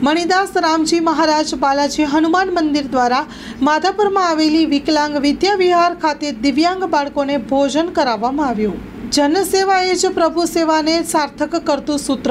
મણિદાસ રામજી મહારાજ બાલાજી હનુમાન મંદિર દ્વારા માધાપરમાં આવેલી વિકલાંગ વિદ્યા વિહાર ખાતે દિવ્યાંગ બાળકોને ભોજન કરાવવામાં આવ્યું। જનસેવા એ જ પ્રભુ સેવાને સાર્થક કરતું સૂત્ર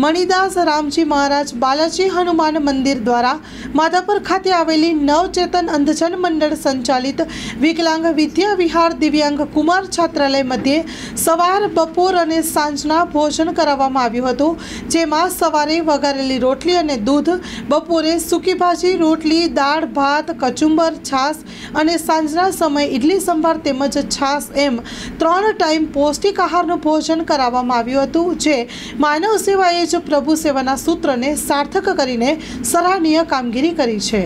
મણિદાસ રામજી મહારાજ બાલાજી હનુમાન મંદિર દ્વારા માધાપર ખાતે આવેલી નવચેતન અંધજન મંડળ સંચાલિત વિકલાંગ વિદ્યા વિહાર દિવ્યાંગ કુમાર છાત્રાલય મધ્યે સવાર બપોર અને સાંજના ભોજન કરાવવામાં આવ્યું હતું, જેમાં સવારે વઘારેલી રોટલી અને દૂધ, બપોરે સૂકી ભાજી, રોટલી, દાળ, ભાત, કચુંબર, છાશ અને સાંજના સમયે ઇડલી સંભાર તેમજ છાશ એમ 3 ટાઈમ પૌષ્ટિક આહારનું ભોજન કરાવવામાં આવ્યું હતું, જે માનવ સેવા એ જ પ્રભુ સેવાના સૂત્રને સાર્થક કરીને સરાહનીય કામગીરી કરી છે।